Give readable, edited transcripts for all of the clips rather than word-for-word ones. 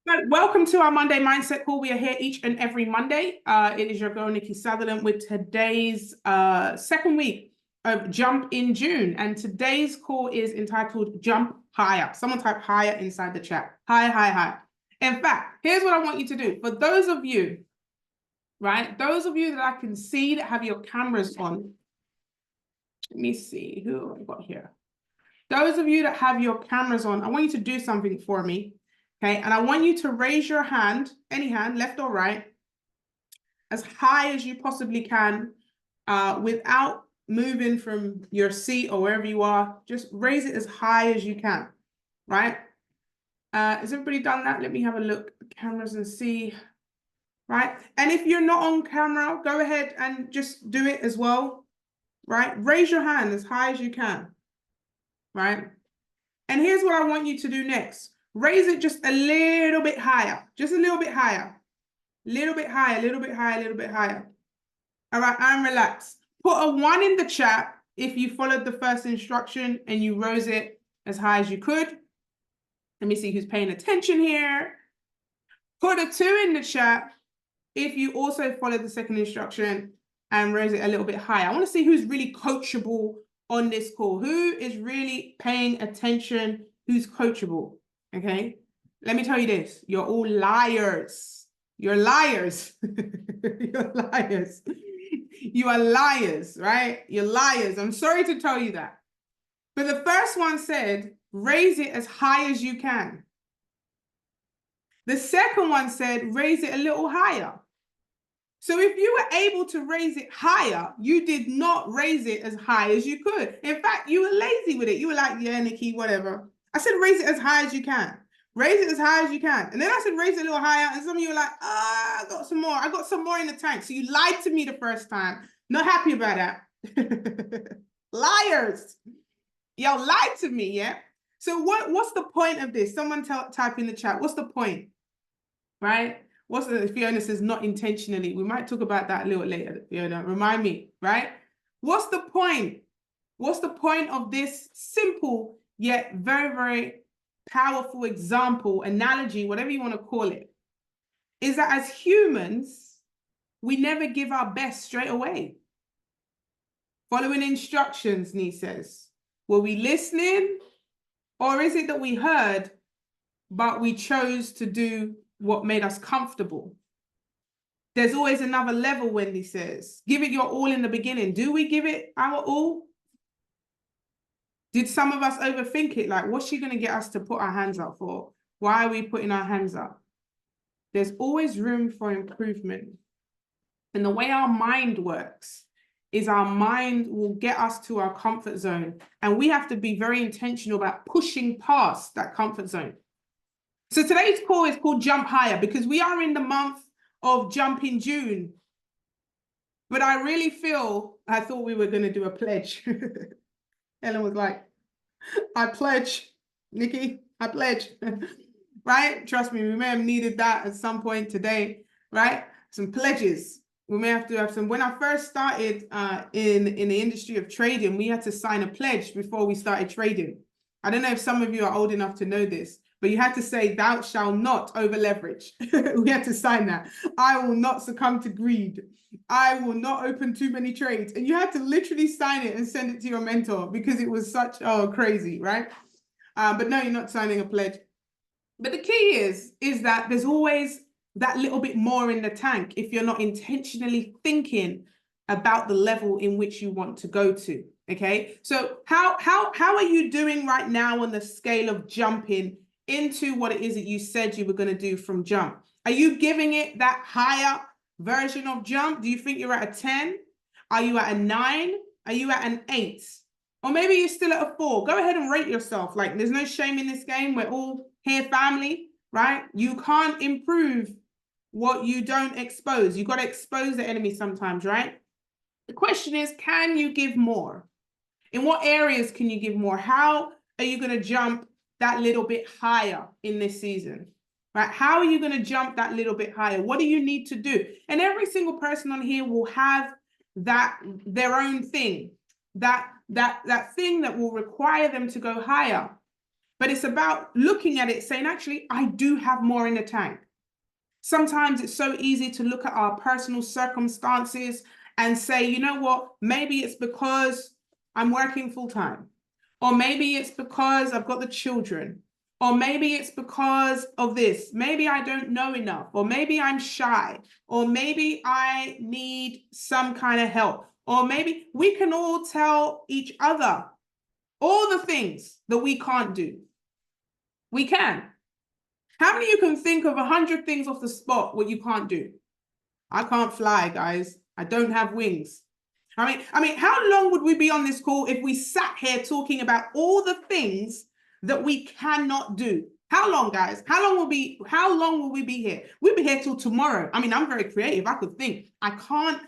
Welcome to our Monday Mindset Call. We are here each and every Monday. It is your girl, Nikki Sutherland, with today's second week of Jump in June. And today's call is entitled Jump Higher. Someone type higher inside the chat. High, high, high. In fact, here's what I want you to do. For those of you, right, those of you that I can see that have your cameras on, let me see who I've got here. Those of you that have your cameras on, I want you to do something for me. Okay, and I want you to raise your hand, any hand, left or right, as high as you possibly can, without moving from your seat or wherever you are. Just raise it as high as you can, right? Has everybody done that? Let me have a look at the cameras and see, right? And if you're not on camera, go ahead and just do it as well, right? Raise your hand as high as you can, right? And here's what I want you to do next. Raise it just a little bit higher, just a little bit higher, little bit higher, little bit higher, little bit higher. All right, and relax. Put a 1 in the chat if you followed the first instruction and you rose it as high as you could. Let me see who's paying attention here. Put a 2 in the chat if you also followed the second instruction and rose it a little bit higher. I want to see who's really coachable on this call. Who is really paying attention? Who's coachable? Okay, let me tell you this. You're all liars. You're liars. You're liars. You are liars, right? You're liars. I'm sorry to tell you that. But the first one said, raise it as high as you can. The second one said, raise it a little higher. So if you were able to raise it higher, you did not raise it as high as you could. In fact, you were lazy with it. You were like, yeah, Nikki, whatever. I said, raise it as high as you can. Raise it as high as you can. And then I said, raise it a little higher. And some of you were like, I got some more. I got some more in the tank. So you lied to me the first time. Not happy about that. Liars. Y'all lied to me, yeah? So what's the point of this? Someone type in the chat. What's the point? Right? What's the, Fiona says, not intentionally. We might talk about that a little later, Fiona. Remind me, right? What's the point? What's the point of this simple yet very, very powerful example, analogy, whatever you want to call it? Is that as humans, we never give our best straight away. Following instructions, Nee says. Were we listening? Or is it that we heard, but we chose to do what made us comfortable? There's always another level, Wendy says. Give it your all in the beginning. Do we give it our all? Did some of us overthink it? Like, what's she going to get us to put our hands up for? Why are we putting our hands up? There's always room for improvement. And the way our mind works is our mind will get us to our comfort zone. And we have to be very intentional about pushing past that comfort zone. So today's call is called Jump Higher because we are in the month of Jump in June. But I really I thought we were going to do a pledge. Ellen was like, I pledge, Nikki, I pledge. Right? Trust me, we may have needed that at some point today, right? Some pledges. We may have to have some. When I first started in the industry of trading, we had to sign a pledge before we started trading. I don't know if some of you are old enough to know this, but you had to say, thou shalt not over leverage. We had to sign that. I will not succumb to greed. I will not open too many trades. And you had to literally sign it and send it to your mentor because it was such, crazy, right? But no, you're not signing a pledge. But the key is that there's always that little bit more in the tank if you're not intentionally thinking about the level in which you want to go to. Okay, so how are you doing right now on the scale of jumping into what it is that you said you were going to do from jump? Are you giving it that higher version of jump? Do you think you're at a 10? Are you at a 9? Are you at an 8? Or maybe you're still at a 4. Go ahead and rate yourself. Like, there's no shame in this game. We're all here family, right? You can't improve what you don't expose. You got to expose the enemy sometimes, right? The question is, can you give more? In what areas can you give more? How are you going to jump that little bit higher in this season? Right? How are you going to jump that little bit higher? What do you need to do? And every single person on here will have that their own thing, that thing that will require them to go higher. But it's about looking at it, saying, actually, I do have more in the tank. Sometimes it's so easy to look at our personal circumstances and say, you know what, maybe it's because I'm working full time, or maybe it's because I've got the children, or maybe it's because of this. Maybe I don't know enough, or maybe I'm shy, or maybe I need some kind of help, or maybe we can all tell each other all the things that we can't do. We can. How many of you can think of 100 things off the spot what you can't do? I can't fly, guys. I don't have wings. I mean, how long would we be on this call if we sat here talking about all the things that we cannot do? How long, guys? How long will we be here? We'll be here till tomorrow. I mean, I'm very creative. I could think. I can't,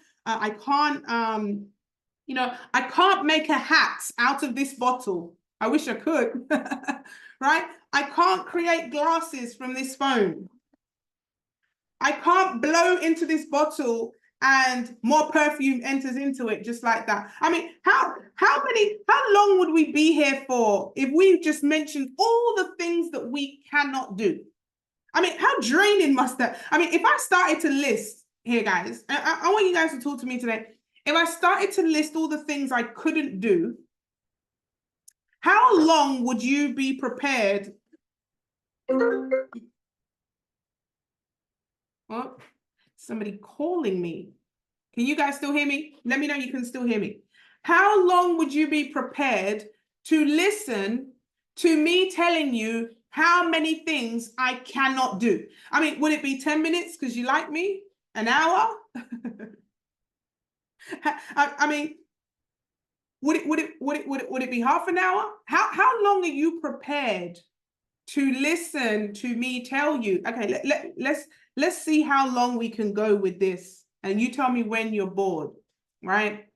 you know, I can't make a hat out of this bottle. I wish I could, right? I can't create glasses from this phone. I can't blow into this bottle and more perfume enters into it just like that. I mean, how long would we be here for if we just mentioned all the things that we cannot do? I mean, how draining must that? I mean, if I started to list here, guys, I want you guys to talk to me today. If I started to list all the things I couldn't do, how long would you be prepared? Oh, somebody calling me. Can you guys still hear me? Let me know you can still hear me. How long would you be prepared to listen to me telling you how many things I cannot do? I mean, would it be 10 minutes because you like me? An hour? I mean, would it be half an hour? How long are you prepared to listen to me tell you? Okay, let's see how long we can go with this. And you tell me when you're bored, right?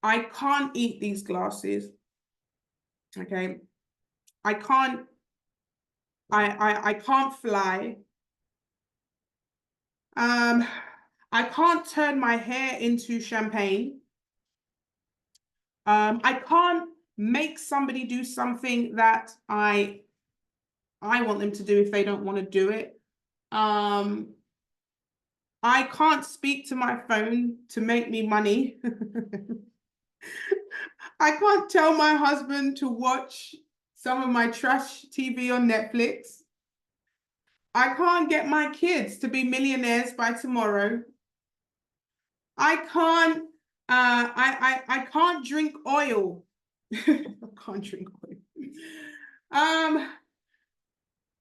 I can't eat these glasses. Okay. I can't fly. I can't turn my hair into champagne. I can't make somebody do something that I want them to do if they don't want to do it. I can't speak to my phone to make me money. I can't tell my husband to watch some of my trash TV on Netflix. I can't get my kids to be millionaires by tomorrow. I can't drink oil. I can't drink oil.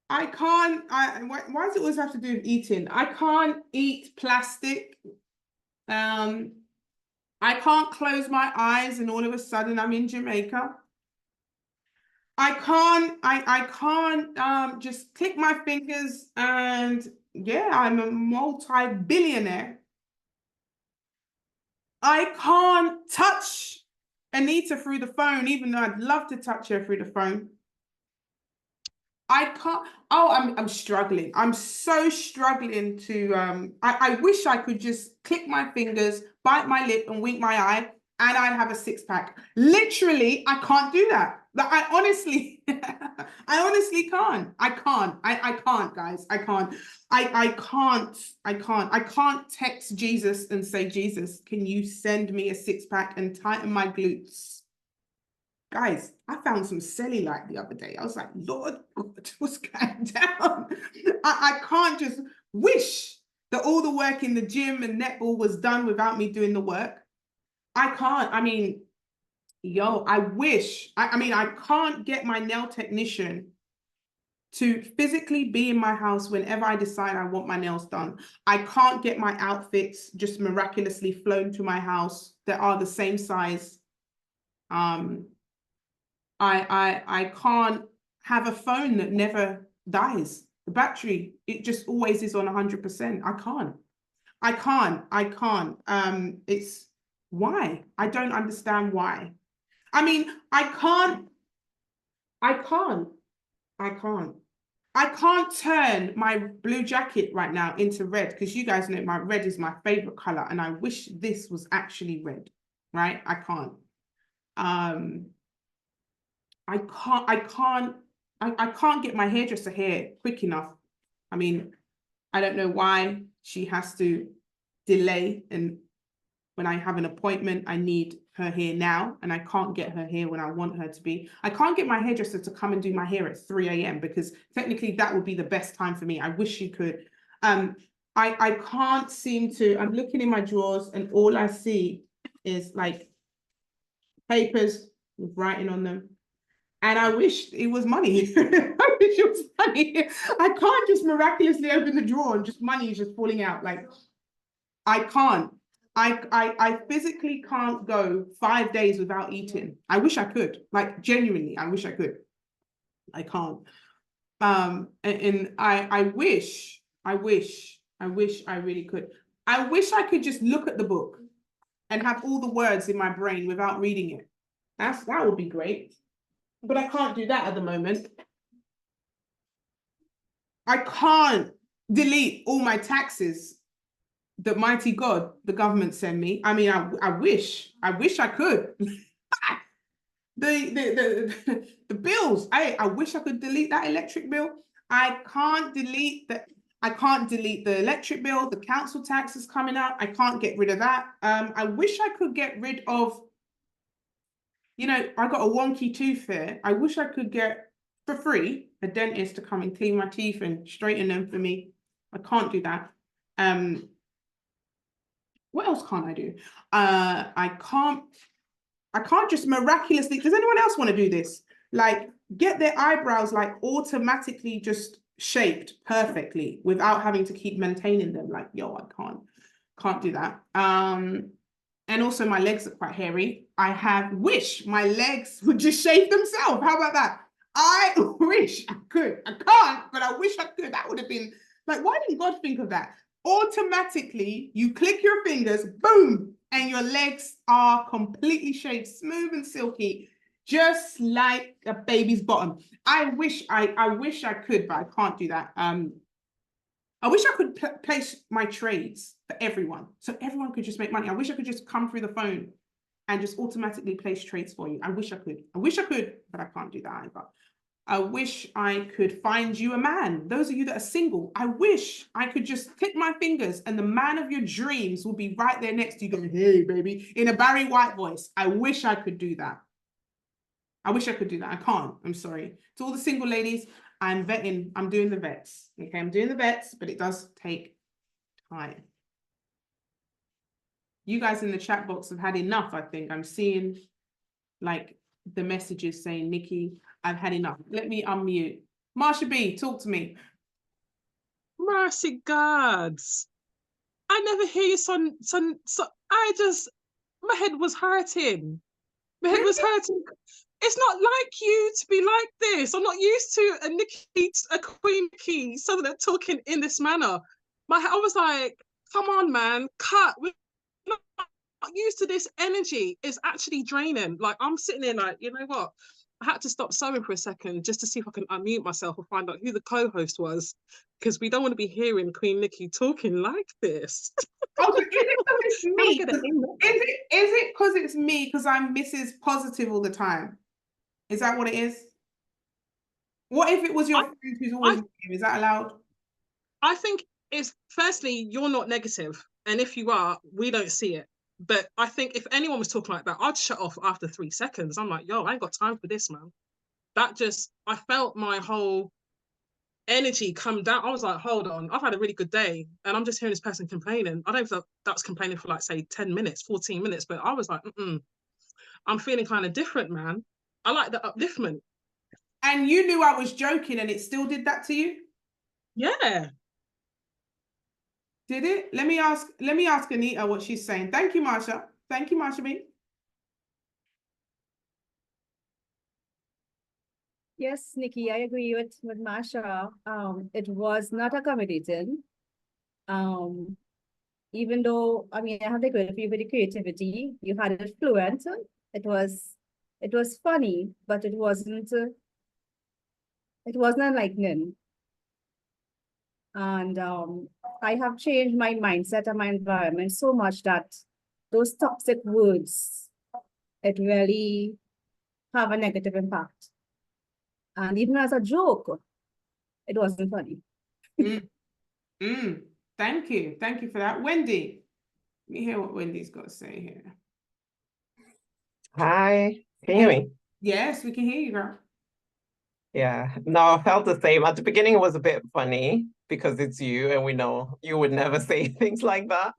Why does it always have to do with eating? I can't eat plastic. I can't close my eyes and all of a sudden I'm in Jamaica. I can't just click my fingers and yeah, I'm a multi-billionaire. I can't touch Anita through the phone, even though I'd love to touch her through the phone. I can't. Oh, I'm struggling. I'm so struggling to I wish I could just click my fingers, bite my lip, and wink my eye, and I'd have a six-pack. Literally, I can't do that. Like, I honestly, I honestly can't. I can't, guys. I can't. I can't text Jesus and say, Jesus, can you send me a six-pack and tighten my glutes? Guys, I found some cellulite the other day. I was like, Lord, what's going down? I can't just wish that all the work in the gym and netball was done without me doing the work. I can't. I mean, yo, I wish. I mean, I can't get my nail technician to physically be in my house whenever I decide I want my nails done. I can't get my outfits just miraculously flown to my house that are the same size. I can't have a phone that never dies. The battery, it just always is on 100%. I can't. It's why? I don't understand why. I mean, I can't turn my blue jacket right now into red because you guys know my red is my favorite color and I wish this was actually red, right? I can't. I can't I can't get my hairdresser here quick enough. I mean, I don't know why she has to delay, and when I have an appointment, I need her here now, and I can't get her here when I want her to be. I can't get my hairdresser to come and do my hair at 3 a.m. because technically that would be the best time for me. I wish she could. I can't seem to, I'm looking in my drawers and all I see is like papers with writing on them. And I wish it was money. I wish it was money. I can't just miraculously open the drawer and just money is just falling out. Like, I can't. I physically can't go 5 days without eating. I wish I could. Like, genuinely, I wish I could. I can't. And I wish I really could. I wish I could just look at the book and have all the words in my brain without reading it. That would be great. But I can't do that at the moment. I can't delete all my taxes that mighty God, the government send me. I mean, I wish I could. The bills, I wish I could delete that electric bill. I can't delete the electric bill, the council tax is coming up. I can't get rid of that. I wish I could get rid of, you know, I got a wonky tooth here. I wish I could get for free a dentist to come and clean my teeth and straighten them for me. I can't do that. What else can't I do? I can't just miraculously, does anyone else want to do this? Like get their eyebrows like automatically just shaped perfectly without having to keep maintaining them. Like, yo, I can't do that. And also my legs are quite hairy. I wish my legs would just shave themselves. How about that? I wish I could. I can't, but I wish I could. That would have been like, why didn't God think of that? Automatically, you click your fingers, boom, and your legs are completely shaved, smooth and silky, just like a baby's bottom. I wish I could, but I can't do that. I wish I could place my trades for everyone, so everyone could just make money. I wish I could just come through the phone and just automatically place trades for you. I wish I could. I wish I could, but I can't do that either. I wish I could find you a man. Those of you that are single, I wish I could just click my fingers and the man of your dreams will be right there next to you going, hey, baby, in a Barry White voice. I wish I could do that. I wish I could do that. I can't. I'm sorry. To all the single ladies, I'm vetting. I'm doing the vets. Okay, I'm doing the vets, but it does take time. You guys in the chat box have had enough, I think. I'm seeing like the messages saying, Nikki, I've had enough. Let me unmute. Marsha B, talk to me. Mercy gods. I never hear you, son. My head was hurting. My head was hurting. It's not like you to be like this. I'm not used to a Queen Nikki Sutherland talking in this manner. I was like, come on, man, cut. We're not used to this energy. It's actually draining. Like I'm sitting there like, you know what? I had to stop sewing for a second just to see if I can unmute myself or find out who the co-host was, because we don't want to be hearing Queen Nikki talking like this. Oh, is it because it's me? Is it because it's me because I'm Mrs. Positive all the time? Is that what it is? What if it was your friend who's always with you? Is that allowed? I think it's firstly, you're not negative. And if you are, we don't see it. But I think if anyone was talking like that, I'd shut off after 3 seconds. I'm like, yo, I ain't got time for this, man. I felt my whole energy come down. I was like, hold on, I've had a really good day. And I'm just hearing this person complaining. I don't feel that was complaining for like, say, 10 minutes, 14 minutes. But I was like, I'm feeling kind of different, man. I like the upliftment. And you knew I was joking and it still did that to you? Yeah. Did it? Let me ask Anita what she's saying. Thank you, Marsha. Thank you, Marsha B. Yes, Nikki, I agree with Marsha. It was not accommodating. Even though, I mean, I have to agree with you for the creativity. You had it fluent. It was funny, but it wasn't enlightening. And I have changed my mindset and my environment so much that those toxic words, it really have a negative impact. And even as a joke, it wasn't funny. Mm, Thank you. Thank you for that. Wendy, let me hear what Wendy's got to say here. Hi, can you hear me? Yes, we can hear you, girl. Yeah, no, I felt the same. At the beginning, it was a bit funny because it's you, and we know you would never say things like that.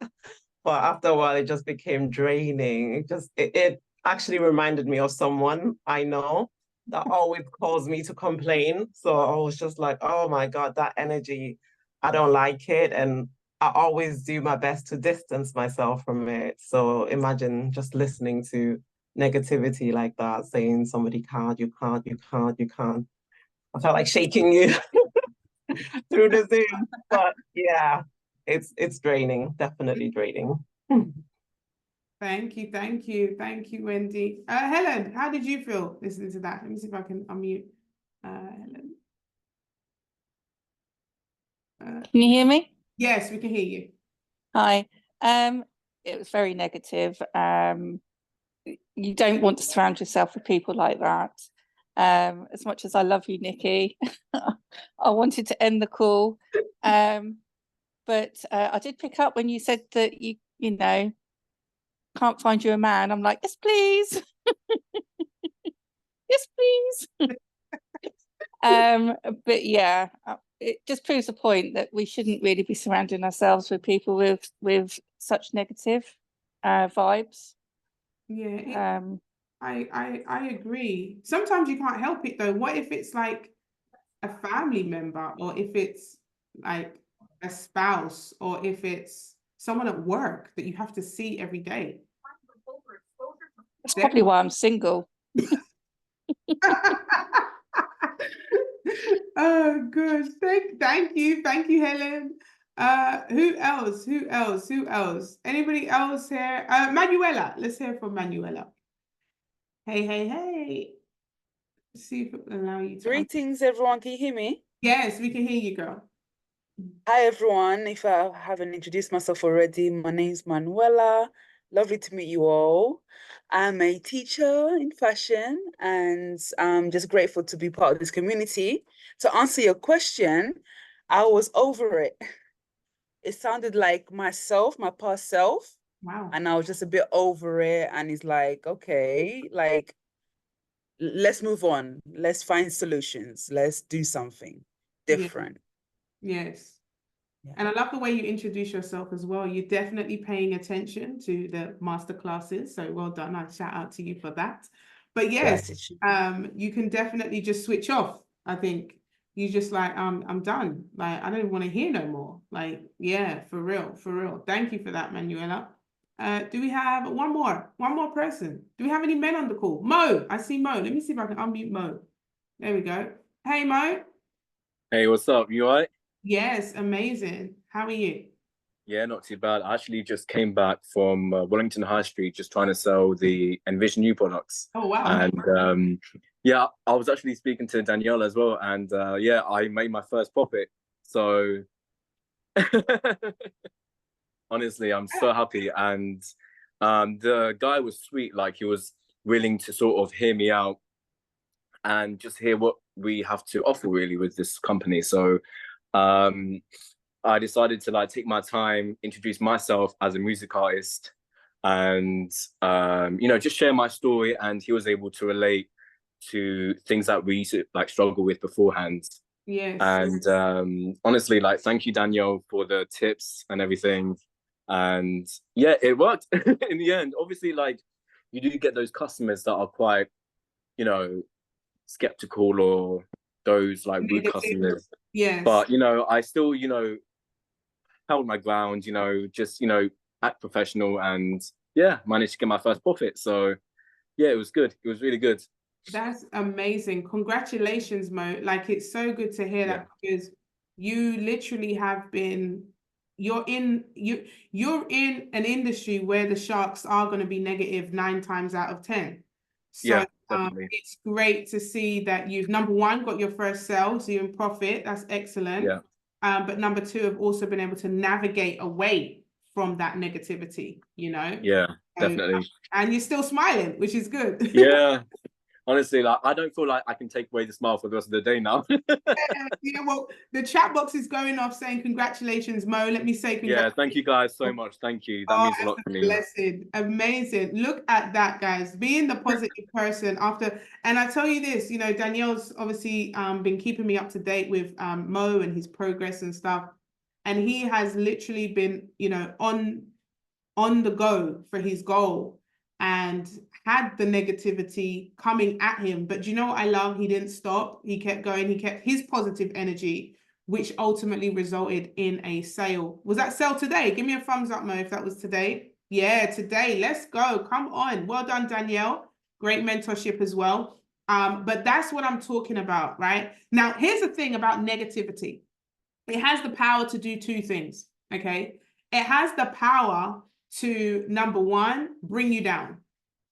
But after a while, it just became draining. It actually reminded me of someone I know that always calls me to complain. So I was just like, oh my God, that energy, I don't like it. And I always do my best to distance myself from it. So imagine just listening to negativity like that, saying somebody can't, you can't, you can't, you can't. I felt like shaking you through the Zoom. But yeah, it's draining, definitely draining. Thank you, thank you, thank you, Wendy. Helen, how did you feel listening to that? Let me see if I can unmute Helen. Can you hear me? Yes, we can hear you. Hi. It was very negative. You don't want to surround yourself with people like that. As much as I love you, Nikki, I wanted to end the call. But I did pick up when you said that you know, can't find you a man. I'm like, yes, please. Yes, please. But yeah, it just proves the point that we shouldn't really be surrounding ourselves with people with such negative vibes. Yeah, I agree. Sometimes you can't help it though. What if it's like a family member, or if it's like a spouse, or if it's someone at work that you have to see every day? That's probably why I'm single. Oh, good. Thank you, Helen. Who else? Who else? Who else? Anybody else here? Manuela. Let's hear from Manuela. Hey, hey, hey. Let's see if it will allow you to. Greetings, everyone. Can you hear me? Yes, we can hear you, girl. Hi, everyone. If I haven't introduced myself already, my name's Manuela. Lovely to meet you all. I'm a teacher in fashion, and I'm just grateful to be part of this community. To answer your question, I was over it. It sounded like myself, my past self, Wow. and I was just a bit over it. And it's like, okay, like, let's move on. Let's find solutions. Let's do something different. Yes. Yeah. And I love the way you introduce yourself as well. You're definitely paying attention to the master classes. So well done. I shout out to you for that. But yes, you can definitely just switch off. I think you just like, I'm done. Like, I don't want to hear no more. Like, yeah, for real, for real. Thank you for that, Manuela. Do we have one more person? Do we have any men on the call? Mo, I see Mo. Let me see if I can unmute Mo. There we go. Hey, Mo. Hey, what's up? You all right? Yes, amazing. How are you? Yeah, not too bad. I actually just came back from Wellington High Street, just trying to sell the Envision new products. Oh, wow. And yeah, I was actually speaking to Danielle as well. And yeah, I made my first profit. So honestly, I'm so happy. And the guy was sweet. Like, he was willing to sort of hear me out and just hear what we have to offer really with this company. So I decided to like take my time, introduce myself as a music artist, and you know, just share my story. And he was able to relate to things that we used to like struggle with beforehand. Yes. And honestly, like, thank you, Danielle, for the tips and everything. And yeah, it worked in the end. Obviously, like, you do get those customers that are quite, you know, skeptical, or those like rude customers. Yes. But you know, I still, you know, held my ground, you know, just, you know, act professional, and yeah, managed to get my first profit. So yeah, it was good. It was really good. That's amazing. Congratulations, Mo. Like, it's so good to hear that, because you literally have been, you're in an industry where the sharks are going to be negative 9 times out of 10. So Yeah, definitely. it's great to see that you've, number one, got your first sale, so you're in profit. That's excellent. Yeah. But number two, have also been able to navigate away from that negativity, you know? Yeah, definitely. And you're still smiling, which is good. Yeah. honestly, like, I don't feel like I can take away the smile for the rest of the day now. Yeah, well, the chat box is going off saying congratulations, Mo. Let me say Yeah, congratulations. thank you guys so much. Thank you. That Oh, means a lot it's to a me. blessing. Amazing. Look at that, guys. Being the positive person after, and I tell you this, you know, Danielle's obviously been keeping me up to date with Mo and his progress and stuff. And he has literally been, you know, on the go for his goal and had the negativity coming at him. But you know what I love? He didn't stop. He kept going. He kept his positive energy, which ultimately resulted in a sale. Was that sale today? Give me a thumbs up, Mo, if that was today. Yeah, today. Let's go. Come on. Well done, Danielle. Great mentorship as well. But that's what I'm talking about, right? Now, here's the thing about negativity. It has the power to do two things, okay? It has the power to, number one, bring you down,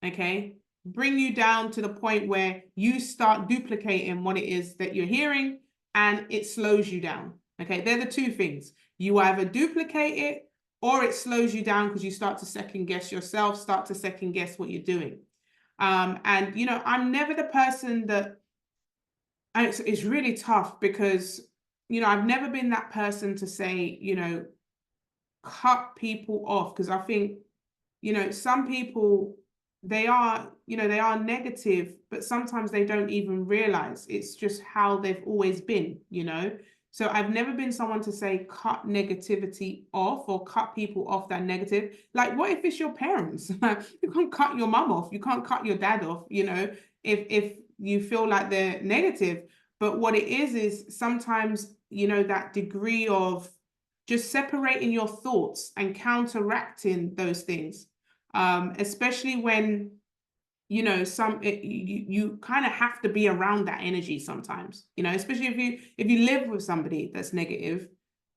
okay? Bring you down to the point where you start duplicating what it is that you're hearing and it slows you down, okay? They're the two things. You either duplicate it or it slows you down because you start to second guess yourself, start to second guess what you're doing. And, you know, I'm never the person that, and it's really tough because, you know, I've never been that person to say, you know, cut people off, because I think, you know, some people, they are, you know, they are negative, but sometimes they don't even realize it's just how they've always been, you know. So I've never been someone to say cut negativity off or cut people off that negative. Like, what if it's your parents? You can't cut your mum off, you can't cut your dad off, you know, if you feel like they're negative. But what it is sometimes, you know, that degree of just separating your thoughts and counteracting those things, especially when, you know, you kind of have to be around that energy sometimes, you know, especially if you live with somebody that's negative,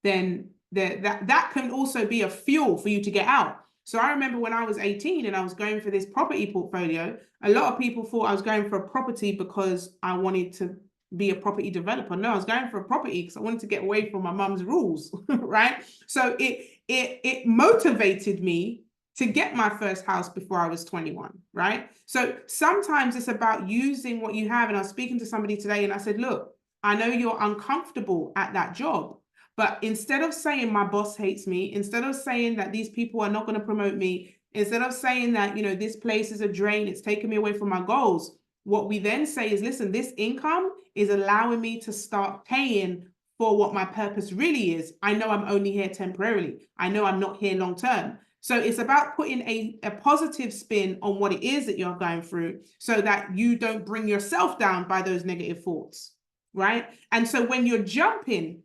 then that can also be a fuel for you to get out. So I remember when I was 18 and I was going for this property portfolio, a lot of people thought I was going for a property because I wanted to be a property developer. No, I was going for a property because I wanted to get away from my mum's rules, right? So it motivated me to get my first house before I was 21, right? So sometimes it's about using what you have. And I was speaking to somebody today and I said, look, I know you're uncomfortable at that job, but instead of saying my boss hates me, instead of saying that these people are not going to promote me, instead of saying that, you know, this place is a drain, it's taking me away from my goals, what we then say is, listen, this income is allowing me to start paying for what my purpose really is. I know I'm only here temporarily. I know I'm not here long term. So it's about putting a positive spin on what it is that you're going through so that you don't bring yourself down by those negative thoughts, right? And so when you're jumping,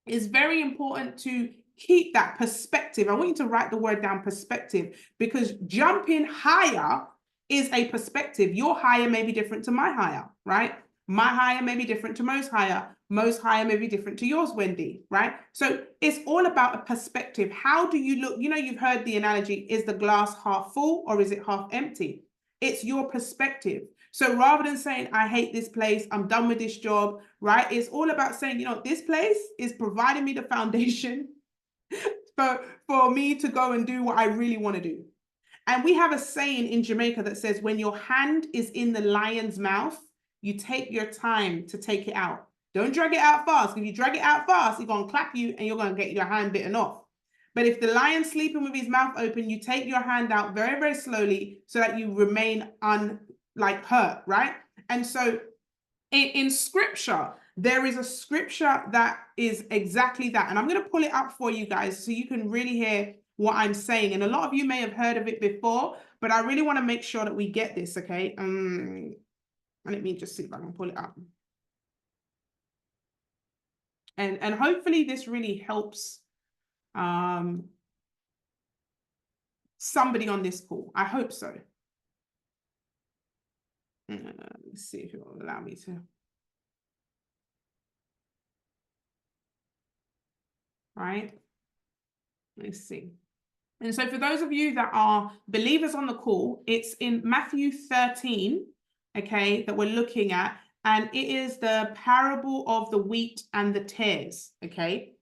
it's very important to keep that perspective. I want you to write the word down, perspective, because jumping higher is a perspective. Your higher may be different to my higher, right? My higher may be different to Mo's higher. Mo's higher may be different to yours, Wendy, right? So it's all about a perspective. How do you look? You know, you've heard the analogy, is the glass half full or is it half empty? It's your perspective. So rather than saying, I hate this place, I'm done with this job, right? It's all about saying, you know, this place is providing me the foundation for me to go and do what I really want to do. And we have a saying in Jamaica that says, when your hand is in the lion's mouth, you take your time to take it out. Don't drag it out fast. If you drag it out fast, it's going to clap you and you're going to get your hand bitten off. But if the lion's sleeping with his mouth open, you take your hand out very, very slowly so that you remain hurt, right? And so in scripture, there is a scripture that is exactly that. And I'm going to pull it up for you guys so you can really hear what I'm saying. And a lot of you may have heard of it before, but I really want to make sure that we get this, okay? Let me just see if I can pull it up. And hopefully this really helps somebody on this call. I hope so. Let's see if it will allow me to. Right? Let's see. And so for those of you that are believers on the call, it's in Matthew 13, okay, that we're looking at. And it is the parable of the wheat and the tares, okay?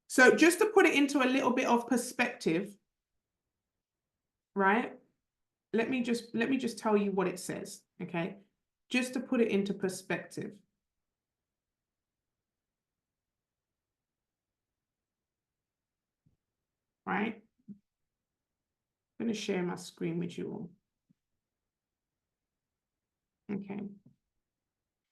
So just to put it into a little bit of perspective, right? let me just tell you what it says, okay? Just to put it into perspective. Right? I'm going to share my screen with you all. Okay.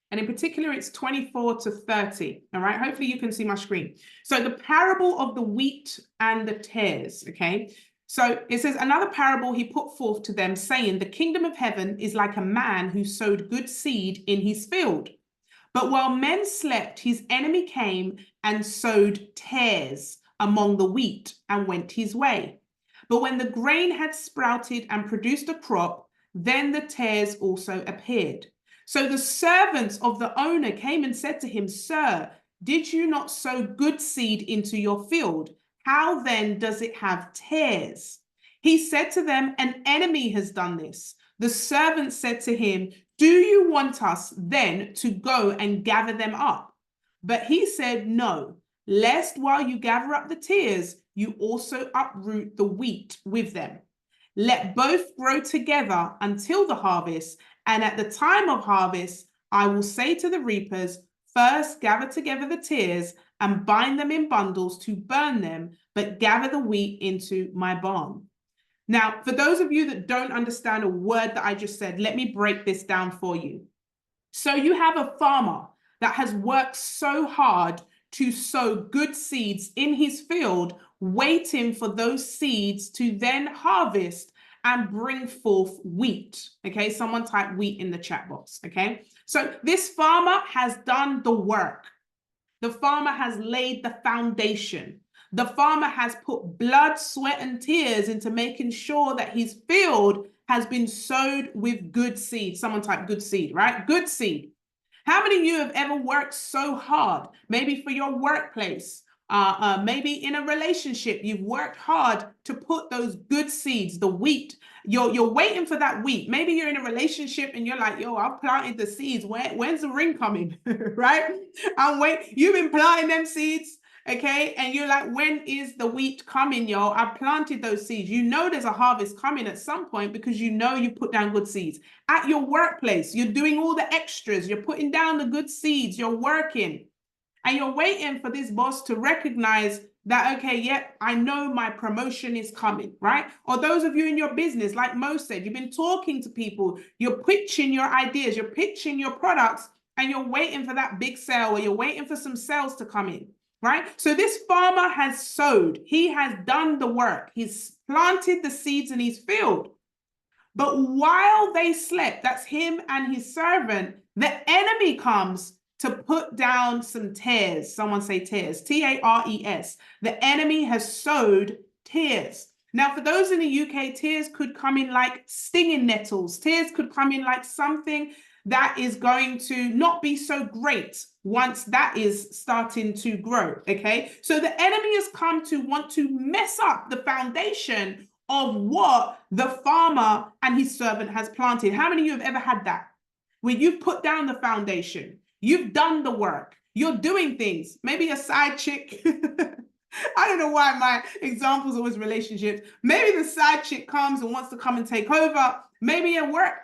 And in particular, it's 24 to 30. All right. Hopefully you can see my screen. So the parable of the wheat and the tares. Okay. So it says, another parable he put forth to them, saying, the kingdom of heaven is like a man who sowed good seed in his field. But while men slept, his enemy came and sowed tares among the wheat and went his way. But when the grain had sprouted and produced a crop, then the tares also appeared. So the servants of the owner came and said to him, Sir, did you not sow good seed into your field? How then does it have tares? He said to them, an enemy has done this. The servant said to him, do you want us then to go and gather them up? But he said, no, lest while you gather up the tares, you also uproot the wheat with them. Let both grow together until the harvest, and at the time of harvest, I will say to the reapers, first gather together the tares and bind them in bundles to burn them, but gather the wheat into my barn. Now, for those of you that don't understand a word that I just said, let me break this down for you. So you have a farmer that has worked so hard to sow good seeds in his field, waiting for those seeds to then harvest and bring forth wheat. Okay, someone type wheat in the chat box. Okay, so this farmer has done the work. The farmer has laid the foundation. The farmer has put blood, sweat, and tears into making sure that his field has been sowed with good seed. Someone type good seed, right? Good seed. How many of you have ever worked so hard, maybe for your workplace, maybe in a relationship, you've worked hard to put those good seeds, the wheat, you're waiting for that wheat. Maybe you're in a relationship and you're like, yo, I've planted the seeds. When's the ring coming, right? You've been planting them seeds, okay? And you're like, when is the wheat coming, yo? I planted those seeds. You know there's a harvest coming at some point because you know you put down good seeds. At your workplace, you're doing all the extras. You're putting down the good seeds. You're working. And you're waiting for this boss to recognize that, okay, yep, I know my promotion is coming, right? Or those of you in your business, like Mo said, you've been talking to people, you're pitching your ideas, you're pitching your products, and you're waiting for that big sale, or you're waiting for some sales to come in, right? So this farmer has sowed, he has done the work, he's planted the seeds in his field. But while they slept, that's him and his servant, the enemy comes to put down some tares. Someone say tares, T-A-R-E-S. The enemy has sowed tares. Now, for those in the UK, tares could come in like stinging nettles. Tares could come in like something that is going to not be so great once that is starting to grow, okay? So the enemy has come to want to mess up the foundation of what the farmer and his servant has planted. How many of you have ever had that? Where you've put down the foundation, you've done the work, you're doing things, maybe a side chick. I don't know why my examples are always relationships. Maybe the side chick comes and wants to come and take over. Maybe at work,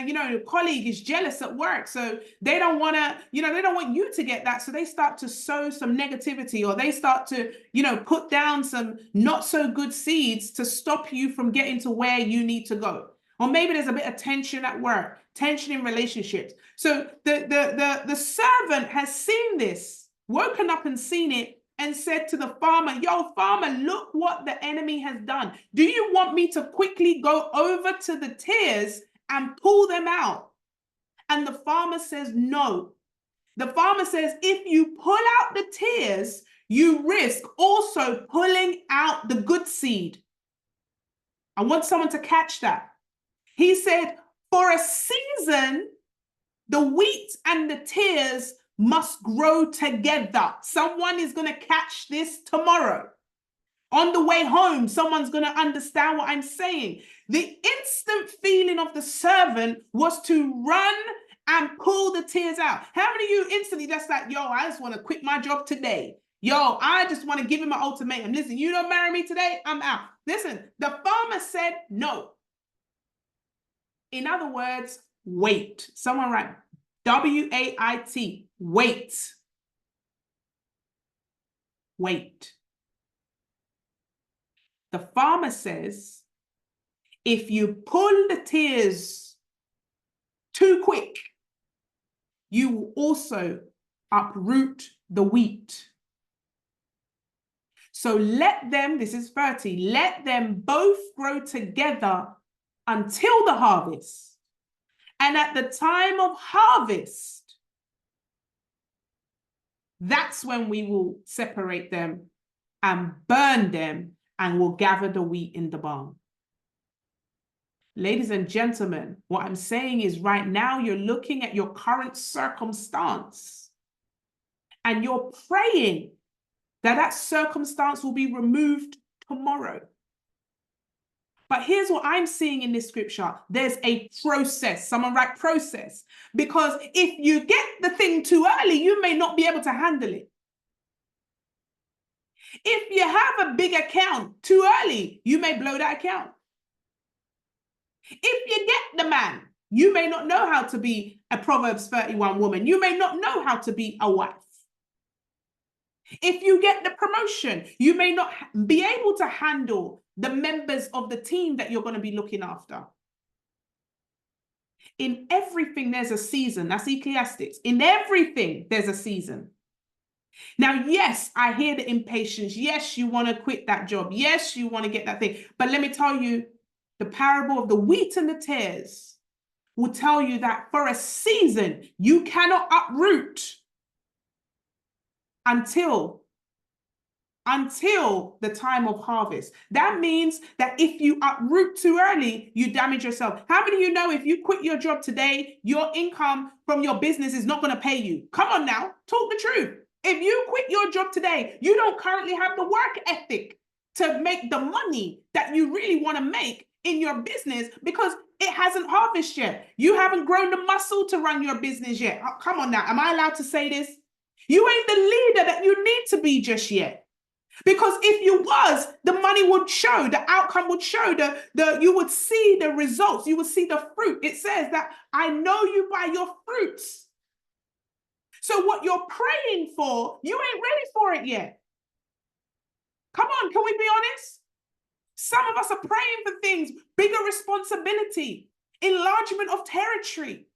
you know, a colleague is jealous at work. So they don't want to, you know, they don't want you to get that. So they start to sow some negativity, or they start to, you know, put down some not so good seeds to stop you from getting to where you need to go. Or maybe there's a bit of tension at work, tension in relationships. So the servant has seen this, woken up and seen it, and said to the farmer, yo, farmer, look what the enemy has done. Do you want me to quickly go over to the tares and pull them out? And the farmer says, no. The farmer says, if you pull out the tares, you risk also pulling out the good seed. I want someone to catch that. He said, for a season, the wheat and the tares must grow together. Someone is going to catch this tomorrow. On the way home, someone's going to understand what I'm saying. The instant feeling of the servant was to run and pull the tares out. How many of you instantly just like, yo, I just want to quit my job today. Yo, I just want to give him an ultimatum. Listen, you don't marry me today, I'm out. Listen, the farmer said no. In other words, wait. Someone write W-A-I-T, wait. Wait. The farmer says, if you pull the tears too quick, you will also uproot the wheat. So let them, this is 30, let them both grow together until the harvest. And at the time of harvest, that's when we will separate them and burn them, and will gather the wheat in the barn. Ladies and gentlemen, what I'm saying is right now you're looking at your current circumstance and you're praying that that circumstance will be removed tomorrow. But here's what I'm seeing in this scripture. There's a process. Someone write process. Because if you get the thing too early, you may not be able to handle it. If you have a big account too early, you may blow that account. If you get the man, you may not know how to be a Proverbs 31 woman. You may not know how to be a wife. If you get the promotion, you may not be able to handle the members of the team that you're going to be looking after. In everything, there's a season. That's Ecclesiastes. In everything, there's a season. Now, yes, I hear the impatience. Yes, you want to quit that job. Yes, you want to get that thing. But let me tell you, the parable of the wheat and the tares will tell you that for a season, you cannot uproot until the time of harvest. That means that if you uproot too early, you damage yourself. How many of you know if you quit your job today, your income from your business is not going to pay you? Come on now, talk the truth. If you quit your job today, you don't currently have the work ethic to make the money that you really want to make in your business because it hasn't harvested yet. You haven't grown the muscle to run your business yet. Oh, come on now, am I allowed to say this? You ain't the leader that you need to be just yet. Because if you was, the money would show, the outcome would show, you would see the results, you would see the fruit. It says that I know you by your fruits. So what you're praying for, you ain't ready for it yet. Come on, can we be honest? Some of us are praying for things, bigger responsibility, enlargement of territory.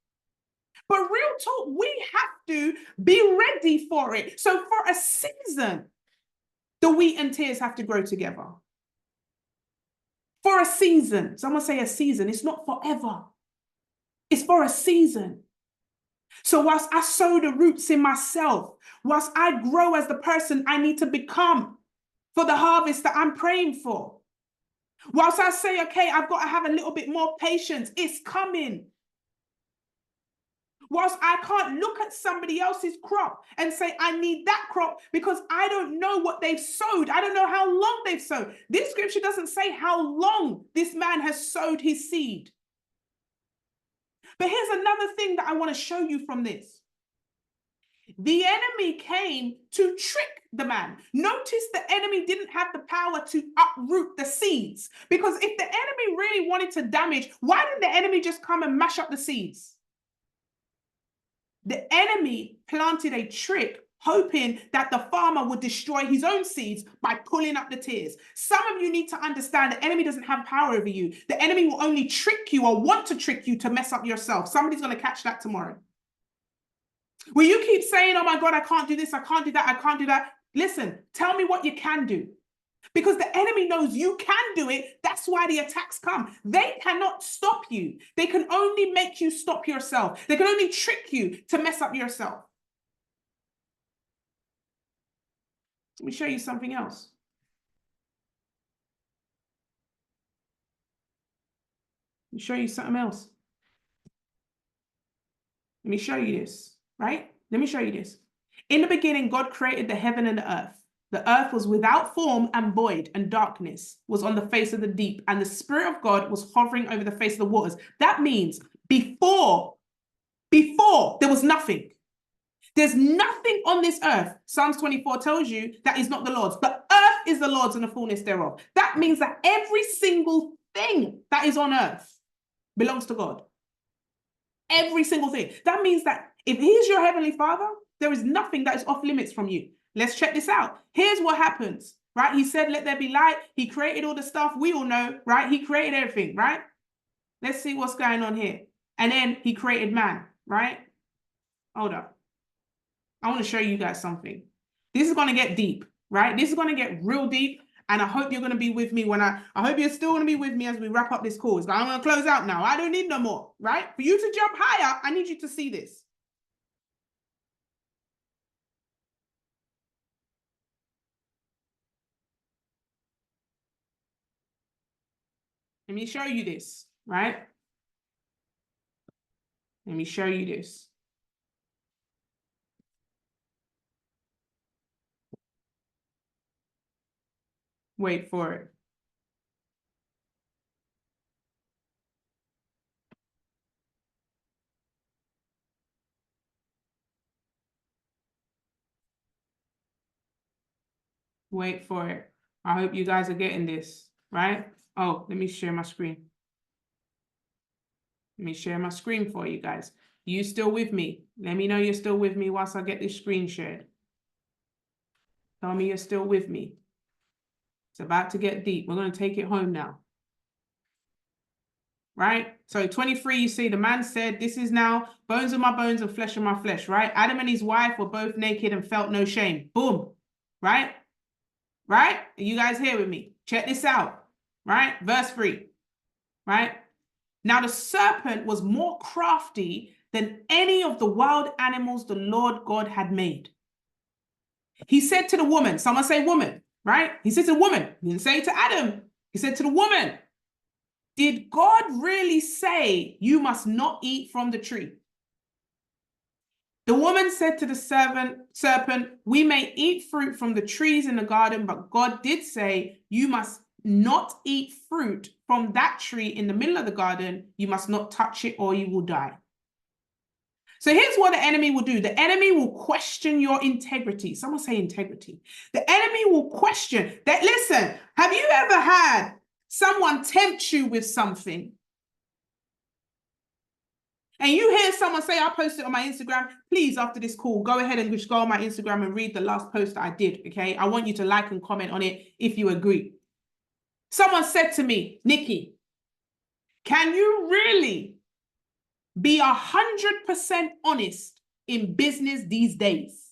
But real talk, we have to be ready for it. So for a season, the wheat and tares have to grow together. For a season. Someone say a season. It's not forever. It's for a season. So whilst I sow the roots in myself, whilst I grow as the person I need to become for the harvest that I'm praying for, whilst I say, okay, I've got to have a little bit more patience, it's coming. Whilst I can't look at somebody else's crop and say, I need that crop because I don't know what they've sowed. I don't know how long they've sowed. This scripture doesn't say how long this man has sowed his seed. But here's another thing that I want to show you from this. The enemy came to trick the man. Notice the enemy didn't have the power to uproot the seeds. Because if the enemy really wanted to damage, why didn't the enemy just come and mash up the seeds? The enemy planted a trick, hoping that the farmer would destroy his own seeds by pulling up the tares. Some of you need to understand the enemy doesn't have power over you. The enemy will only trick you or want to trick you to mess up yourself. Somebody's going to catch that tomorrow. Will you keep saying, oh my God, I can't do this, I can't do that, I can't do that. Listen, tell me what you can do. Because the enemy knows you can do it. That's why the attacks come. They cannot stop you. They can only make you stop yourself. They can only trick you to mess up yourself. Let me show you something else. Let me show you something else. Let me show you this, right? Let me show you this. In the beginning, God created the heaven and the earth. The earth was without form and void, and darkness was on the face of the deep, and the Spirit of God was hovering over the face of the waters. That means before there was nothing. There's nothing on this earth. Psalms 24 tells you that is not the Lord's. The earth is the Lord's and the fullness thereof. That means that every single thing that is on earth belongs to God. Every single thing. That means that if he's your heavenly father, there is nothing that is off limits from you. Let's check this out. Here's what happens, right? He said, let there be light. He created all the stuff we all know, right? He created everything, right? Let's see what's going on here. And then he created man, right? Hold up. I want to show you guys something. This is going to get deep, right? This is going to get real deep. And I hope you're going to be with me when I hope you're still going to be with me as we wrap up this course. I'm going to close out now. I don't need no more, right? For you to jump higher, I need you to see this. Let me show you this, right? Let me show you this. Wait for it. Wait for it. I hope you guys are getting this, right? Oh, let me share my screen. Let me share my screen for you guys. You still with me? Let me know you're still with me whilst I get this screen shared. Tell me you're still with me. It's about to get deep. We're going to take it home now. Right? So 23, you see the man said, this is now bones of my bones and flesh of my flesh, right? Adam and his wife were both naked and felt no shame. Boom. Right? Right? Are you guys here with me? Check this out. Right? Verse 3. Right? Now the serpent was more crafty than any of the wild animals the Lord God had made. He said to the woman, someone say woman, right? He said to the woman, he didn't say it to Adam. He said to the woman, did God really say you must not eat from the tree? The woman said to the serpent, we may eat fruit from the trees in the garden, but God did say you must not eat fruit from that tree in the middle of the garden. You must not touch it or you will die. So here's what the enemy will do. The enemy will question your integrity. Someone say integrity. The enemy will question that. Listen, have you ever had someone tempt you with something? And you hear someone say, I posted on my Instagram, please, after this call, go ahead and just go on my Instagram and read the last post that I did, okay? I want you to like and comment on it if you agree. Someone said to me, Nikki, can you really be 100% honest in business these days?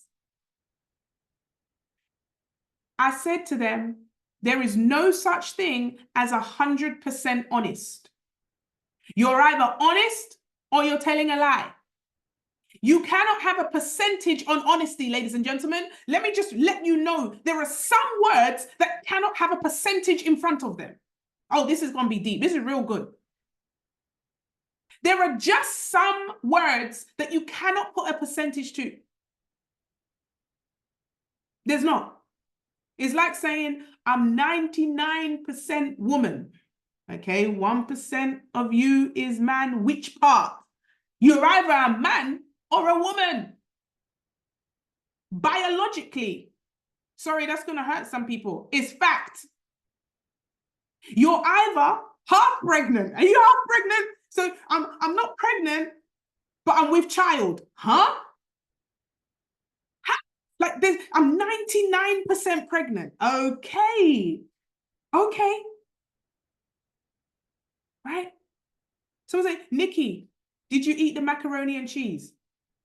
I said to them, there is no such thing as 100% honest. You're either honest or you're telling a lie. You cannot have a percentage on honesty, ladies and gentlemen. Let me just let you know, there are some words that cannot have a percentage in front of them. Oh, this is going to be deep. This is real good. There are just some words that you cannot put a percentage to. There's not. It's like saying, I'm 99% woman. Okay, 1% of you is man. Which part? You're either a man or a woman. Biologically. Sorry, that's going to hurt some people. It's fact. You're either half pregnant. Are you half pregnant? So I'm not pregnant, but I'm with child. Huh? Like this, I'm 99% pregnant. Okay. Okay. Right? So I was like, Nikki, did you eat the macaroni and cheese?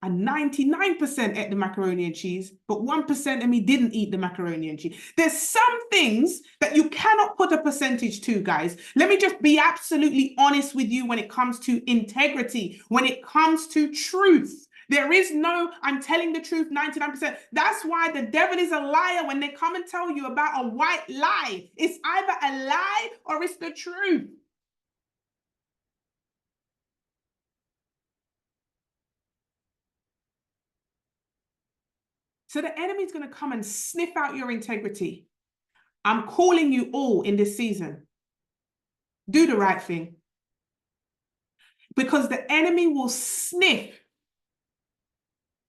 And 99% ate the macaroni and cheese, but 1% of me didn't eat the macaroni and cheese. There's some things that you cannot put a percentage to, guys. Let me just be absolutely honest with you when it comes to integrity, when it comes to truth. There is no, I'm telling the truth 99%. That's why the devil is a liar when they come and tell you about a white lie. It's either a lie or it's the truth. So the enemy is going to come and sniff out your integrity. I'm calling you all in this season. Do the right thing. Because the enemy will sniff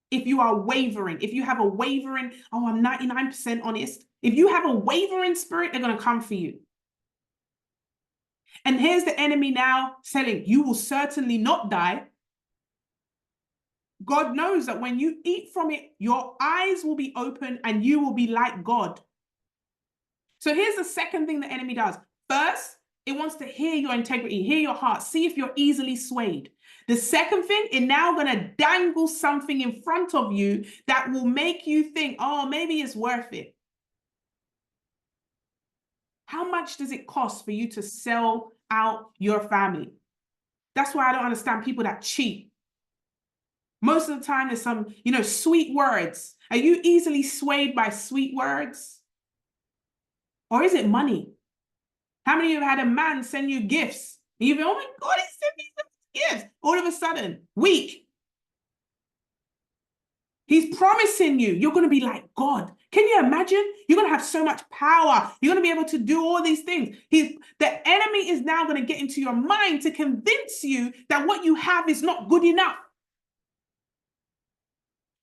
if you are wavering. If you have a wavering, oh, I'm 99% honest. If you have a wavering spirit, they're going to come for you. And here's the enemy now saying, you will certainly not die. God knows that when you eat from it, your eyes will be open and you will be like God. So here's the second thing the enemy does. First, it wants to hear your integrity, hear your heart, see if you're easily swayed. The second thing, it's now going to dangle something in front of you that will make you think, oh, maybe it's worth it. How much does it cost for you to sell out your family? That's why I don't understand people that cheat. Most of the time, there's some, sweet words. Are you easily swayed by sweet words? Or is it money? How many of you have had a man send you gifts? And you've been, oh my God, he sent me some gifts. All of a sudden, weak. He's promising you, you're going to be like God. Can you imagine? You're going to have so much power. You're going to be able to do all these things. The enemy is now going to get into your mind to convince you that what you have is not good enough.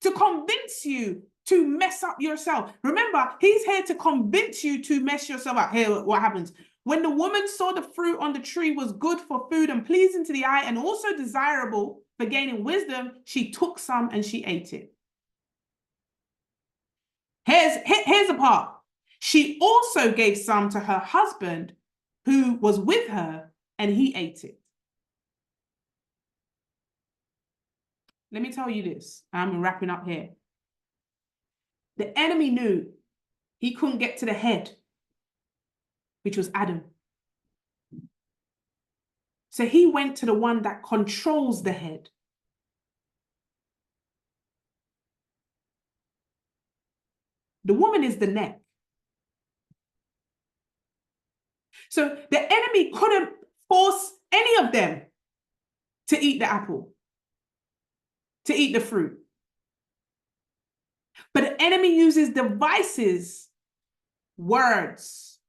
To convince you to mess up yourself. Remember, he's here to convince you to mess yourself up. Here, what happens? When the woman saw the fruit on the tree was good for food and pleasing to the eye and also desirable for gaining wisdom, she took some and she ate it. Here's the part. She also gave some to her husband who was with her and he ate it. Let me tell you this. I'm wrapping up here. The enemy knew he couldn't get to the head, which was Adam. So he went to the one that controls the head. The woman is the neck. So the enemy couldn't force any of them to eat the apple, to eat the fruit. But the enemy uses devices, words,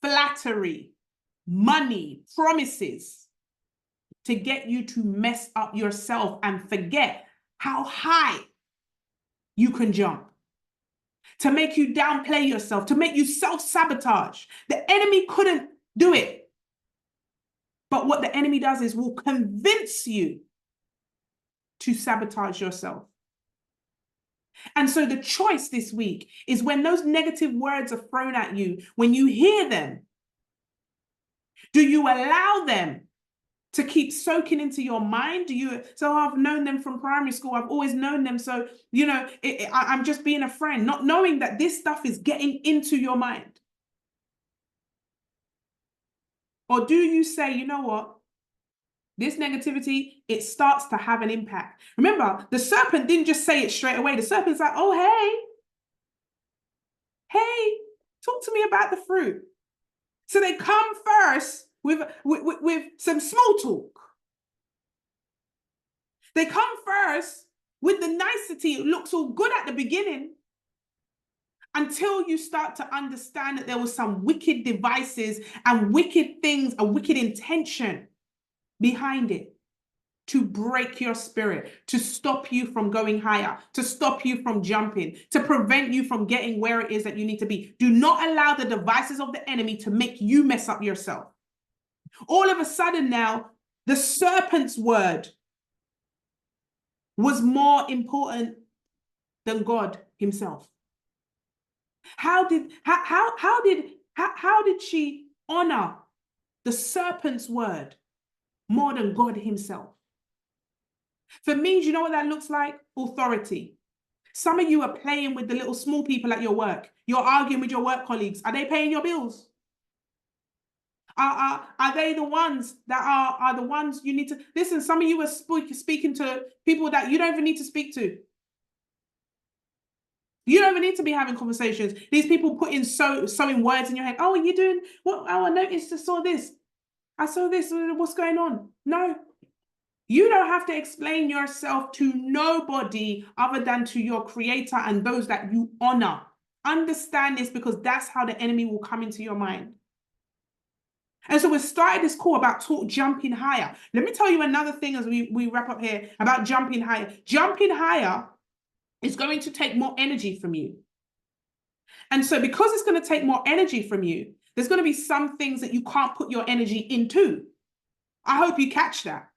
flattery, money, promises to get you to mess up yourself and forget how high you can jump, to make you downplay yourself, to make you self-sabotage. The enemy couldn't do it. But what the enemy does is will convince you to sabotage yourself. And so the choice this week is when those negative words are thrown at you, when you hear them, do you allow them to keep soaking into your mind? So I've known them from primary school. I've always known them. So, I'm just being a friend, not knowing that this stuff is getting into your mind. Or do you say, you know what? This negativity, it starts to have an impact. Remember, the serpent didn't just say it straight away. The serpent's like, oh, hey, talk to me about the fruit. So they come first with some small talk. They come first with the nicety. It looks all good at the beginning until you start to understand that there was some wicked devices and wicked things, a wicked intention behind it to break your spirit, to stop you from going higher, to stop you from jumping, to prevent you from getting where it is that you need to be. Do not allow the devices of the enemy to make you mess up yourself. All of a sudden now, the serpent's word was more important than God himself. How did she honor the serpent's word more than God himself? For me, do you know what that looks like? Authority. Some of you are playing with the little small people at your work. You're arguing with your work colleagues. Are they paying your bills? Are they the ones that are the ones you need to listen? Some of you are speaking to people that you don't even need to speak to. You don't even need to be having conversations. These people putting sowing words in your head. Oh, are you doing what? Oh, I noticed. I saw this. What's going on? No. You don't have to explain yourself to nobody other than to your creator and those that you honor. Understand this, because that's how the enemy will come into your mind. And so we started this call about jumping higher. Let me tell you another thing as we wrap up here about jumping higher. Jumping higher is going to take more energy from you. And so because it's going to take more energy from you, There's going to be some things that you can't put your energy into. I hope you catch that.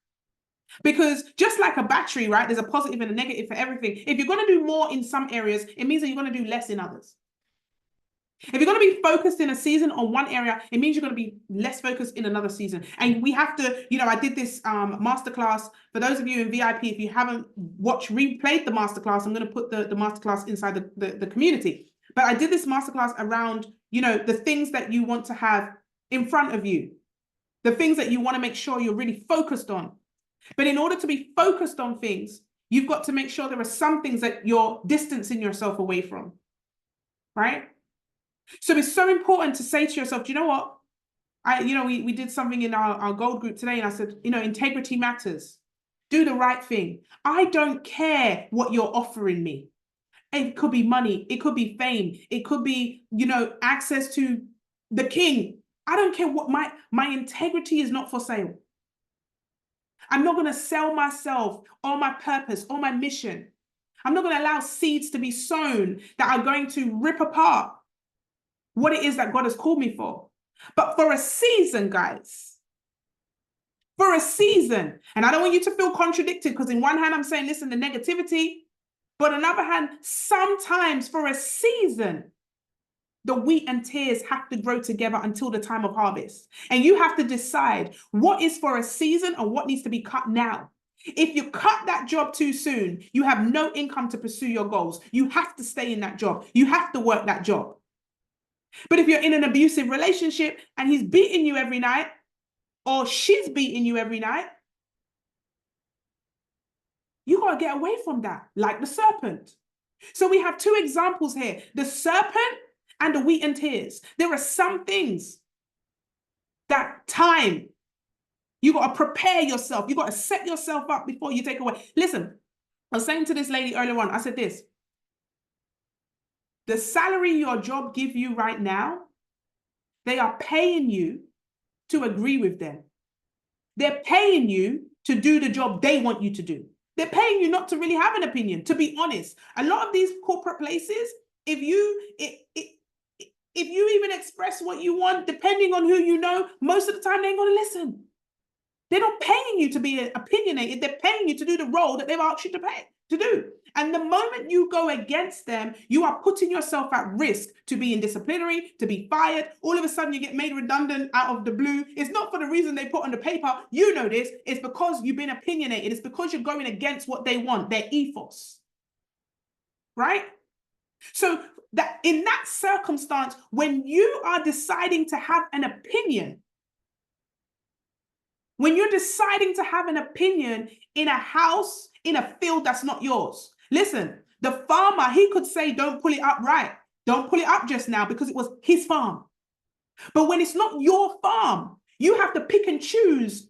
Because just like a battery, right, there's a positive and a negative for everything. If you're going to do more in some areas, it means that you're going to do less in others. If you're going to be focused in a season on one area, it means you're going to be less focused in another season. And we have to, you know, I did this masterclass. For those of you in VIP, if you haven't replayed the masterclass, I'm going to put the masterclass inside the community. But I did this masterclass around, you know, the things that you want to have in front of you, the things that you want to make sure you're really focused on. But in order to be focused on things, you've got to make sure there are some things that you're distancing yourself away from, right? So it's so important to say to yourself, do you know what? We did something in our gold group today, and I said, you know, integrity matters. Do the right thing. I don't care what you're offering me. It could be money. It could be fame. It could be, you know, access to the king. I don't care what my integrity is not for sale. I'm not going to sell myself or my purpose or my mission. I'm not going to allow seeds to be sown that are going to rip apart what it is that God has called me for. But for a season, guys, for a season, and I don't want you to feel contradicted, because in one hand, I'm saying, listen, the negativity, but on the other hand, sometimes for a season, the wheat and tears have to grow together until the time of harvest. And you have to decide what is for a season and what needs to be cut now. If you cut that job too soon, you have no income to pursue your goals. You have to stay in that job. You have to work that job. But if you're in an abusive relationship and he's beating you every night, or she's beating you every night, you got to get away from that, like the serpent. So we have two examples here, the serpent and the wheat and tears. There are some things that time, you got to prepare yourself. You got to set yourself up before you take away. Listen, I was saying to this lady earlier on, I said this, the salary your job give you right now, they are paying you to agree with them. They're paying you to do the job they want you to do. They're paying you not to really have an opinion, to be honest. A lot of these corporate places, if you even express what you want, depending on who you know, most of the time they ain't going to listen. They're not paying you to be opinionated. They're paying you to do the role that they've asked you to do. And the moment you go against them, you are putting yourself at risk to be in disciplinary, to be fired. All of a sudden, you get made redundant out of the blue. It's not for the reason they put on the paper. You know this. It's because you've been opinionated. It's because you're going against what they want, their ethos. Right? So that in that circumstance, when you are deciding to have an opinion, when you're deciding to have an opinion in a house, in a field that's not yours. Listen, the farmer, he could say, don't pull it up right. Don't pull it up just now because it was his farm. But when it's not your farm, you have to pick and choose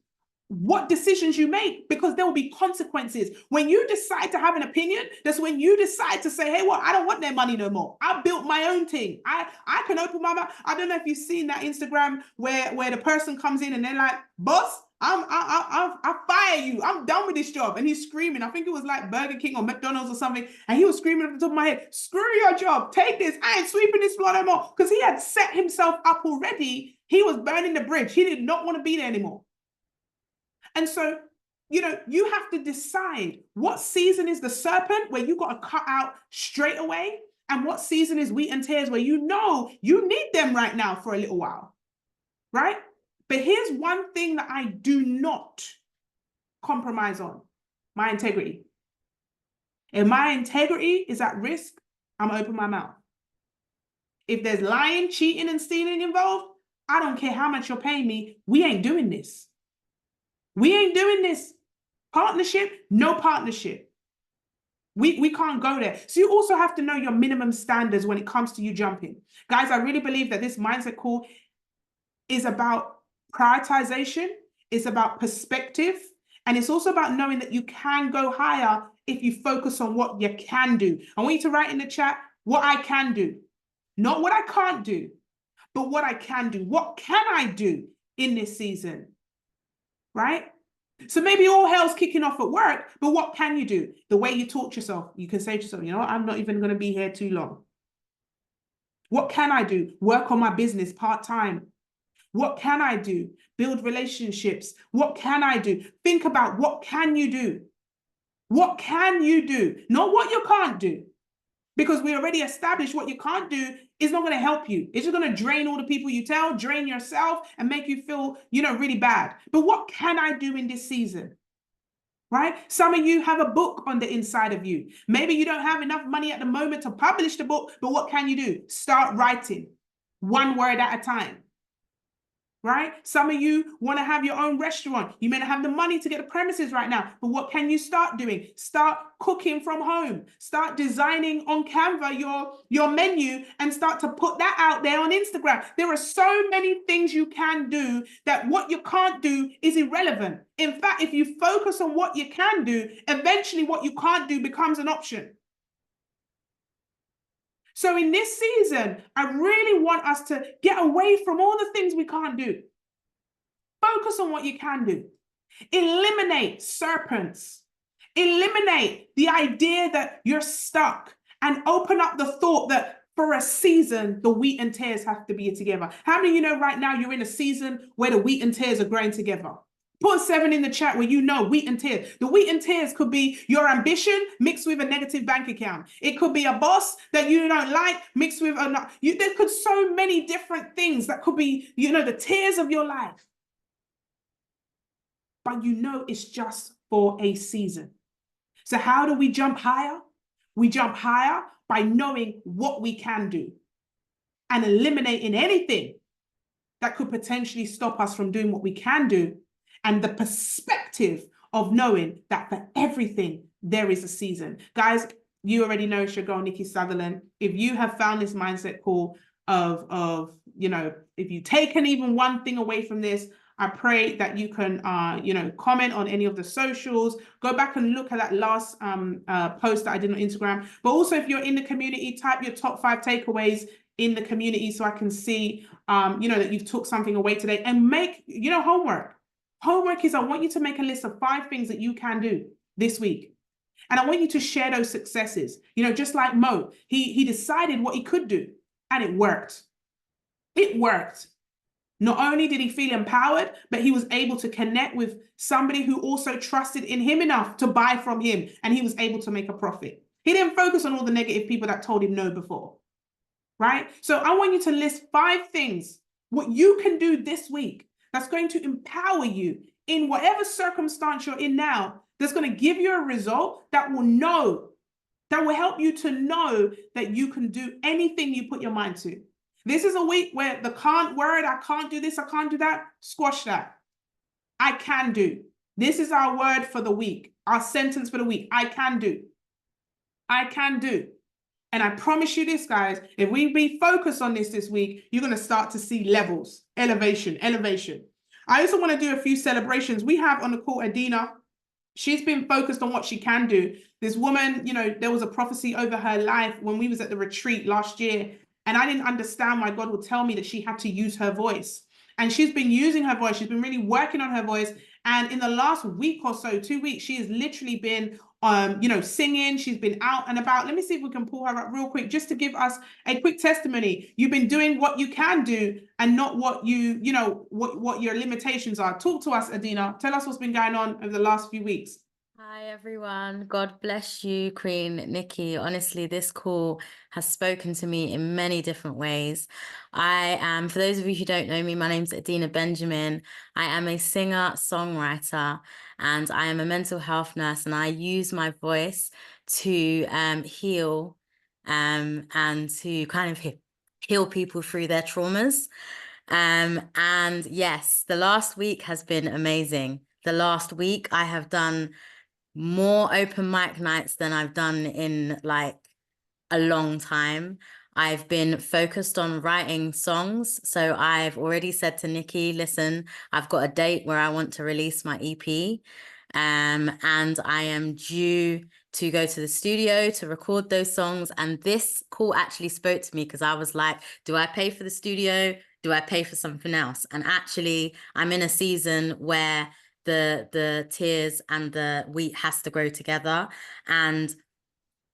what decisions you make because there will be consequences. When you decide to have an opinion, that's when you decide to say, hey, well, I don't want their money no more. I built my own thing. I can open my mouth. I don't know if you've seen that Instagram where the person comes in and they're like, boss, I fire you. I'm done with this job. And he's screaming. I think it was like Burger King or McDonald's or something. And he was screaming at the top of my head, screw your job. Take this. I ain't sweeping this floor no more. Because he had set himself up already. He was burning the bridge. He did not want to be there anymore. And so, you know, you have to decide what season is the serpent where you got to cut out straight away. And what season is wheat and tears where you know you need them right now for a little while. Right? But here's one thing that I do not compromise on, my integrity. If my integrity is at risk, I'm gonna open my mouth. If there's lying, cheating, and stealing involved, I don't care how much you're paying me, we ain't doing this. We ain't doing this. Partnership, no partnership. We can't go there. So you also have to know your minimum standards when it comes to you jumping. Guys, I really believe that this mindset call is about prioritization, it's about perspective, and it's also about knowing that you can go higher if you focus on what you can do. I want you to write in the chat what I can do, not what I can't do, but what I can do. What can I do in this season? Right? So maybe all hell's kicking off at work, but what can you do? The way you talk to yourself, you can say to yourself, you know what, I'm not even going to be here too long. What can I do? Work on my business part-time. What can I do? Build relationships. What can I do? Think about what can you do? What can you do? Not what you can't do. Because we already established what you can't do is not going to help you. It's just going to drain all the people you tell, drain yourself, and make you feel, really bad. But what can I do in this season? Right? Some of you have a book on the inside of you. Maybe you don't have enough money at the moment to publish the book, but what can you do? Start writing one word at a time. Right? Some of you want to have your own restaurant. You may not have the money to get the premises right now, but what can you start doing? Start cooking from home. Start designing on Canva your menu and start to put that out there on Instagram. There are so many things you can do that what you can't do is irrelevant. In fact, if you focus on what you can do, eventually what you can't do becomes an option. So in this season, I really want us to get away from all the things we can't do. Focus on what you can do. Eliminate serpents. Eliminate the idea that you're stuck and open up the thought that for a season, the wheat and tares have to be together. How many of you know right now you're in a season where the wheat and tares are growing together? Put 7 in the chat where you know wheat and tears. The wheat and tears could be your ambition mixed with a negative bank account. It could be a boss that you don't like mixed with there could so many different things that could be, the tears of your life. But it's just for a season. So how do we jump higher? We jump higher by knowing what we can do and eliminating anything that could potentially stop us from doing what we can do. And the perspective of knowing that for everything, there is a season. Guys, you already know it's your girl, Nikki Sutherland. If you have found this mindset call of if you've taken even one thing away from this, I pray that you can, comment on any of the socials, go back and look at that last post that I did on Instagram. But also if you're in the community, type your top 5 takeaways in the community so I can see, that you've took something away today, and make, homework. Homework is I want you to make a list of 5 things that you can do this week. And I want you to share those successes. Just like Mo, he decided what he could do and it worked. It worked. Not only did he feel empowered, but he was able to connect with somebody who also trusted in him enough to buy from him, and he was able to make a profit. He didn't focus on all the negative people that told him no before, right? So I want you to list 5 things, what you can do this week that's going to empower you in whatever circumstance you're in now, that's going to give you a result that will help you to know that you can do anything you put your mind to. This is a week where the can't word, I can't do this, I can't do that, squash that. I can do. This is our word for the week, our sentence for the week. I can do. I can do. And I promise you this, guys, if we be focused on this week, you're going to start to see levels, elevation. I also want to do a few celebrations. We have on the call Adina. She's been focused on what she can do. This woman, there was a prophecy over her life when we was at the retreat last year. And I didn't understand why God would tell me that she had to use her voice. And she's been using her voice. She's been really working on her voice. And in the last week or so, 2 weeks, she has literally been, singing. She's been out and about. Let me see if we can pull her up real quick, just to give us a quick testimony. You've been doing what you can do and not what what your limitations are. Talk to us, Adina. Tell us what's been going on over the last few weeks. Hi everyone, God bless you, Queen Nikki. Honestly, this call has spoken to me in many different ways. I am, for those of you who don't know me, my name's Adina Benjamin. I am a singer, songwriter, and I am a mental health nurse, and I use my voice to heal and to kind of heal people through their traumas. And yes, the last week has been amazing. The last week I have done more open mic nights than I've done in like a long time. I've been focused on writing songs. So I've already said to Nikki, listen, I've got a date where I want to release my EP. And I am due to go to the studio to record those songs. And this call actually spoke to me because I was like, do I pay for the studio? Do I pay for something else? And actually, I'm in a season where the tears and the wheat has to grow together. And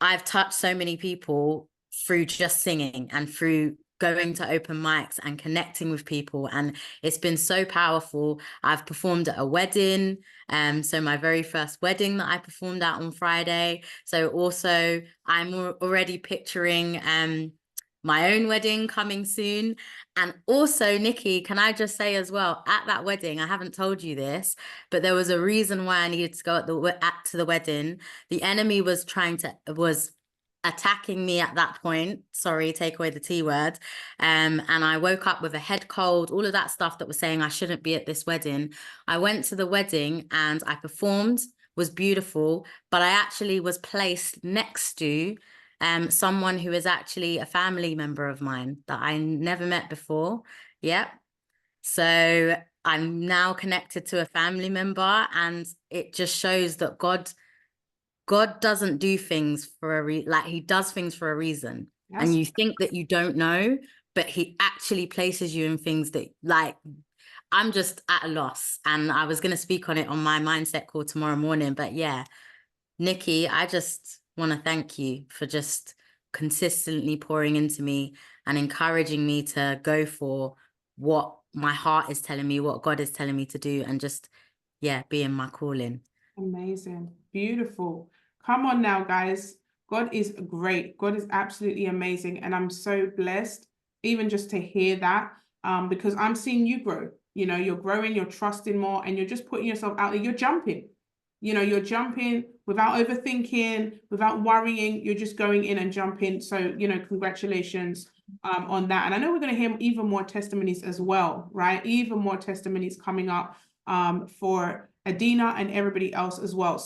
I've touched so many people through just singing and through going to open mics and connecting with people, and it's been so powerful. I've performed at a wedding, so my very first wedding that I performed at on Friday. So also I'm already picturing my own wedding coming soon. And also, Nikki, can I just say as well, at that wedding, I haven't told you this, but there was a reason why I needed to go to the wedding. The enemy was attacking me at that point. Sorry, take away the T word. And I woke up with a head cold, all of that stuff that was saying I shouldn't be at this wedding. I went to the wedding and I performed, was beautiful, but I actually was placed next to someone who is actually a family member of mine that I never met before. Yep. So I'm now connected to a family member, and it just shows that God doesn't do things for he does things for a reason. Yes. And you think that you don't know, but he actually places you in things that, like, I'm just at a loss. And I was going to speak on it on my mindset call tomorrow morning. But yeah, Nikki, I just want to thank you for just consistently pouring into me and encouraging me to go for what my heart is telling me, what God is telling me to do, and just, yeah, be in my calling. Amazing. Beautiful. Come on now, guys. God is great. God is absolutely amazing. And I'm so blessed even just to hear that, because I'm seeing you grow. You know, you're growing, you're trusting more, and you're just putting yourself out there. You're jumping. You know, you're jumping without overthinking, without worrying. You're just going in and jumping. So, you know, congratulations on that. And I know we're going to hear even more testimonies as well, right? Even more testimonies coming up for Adina and everybody else as well.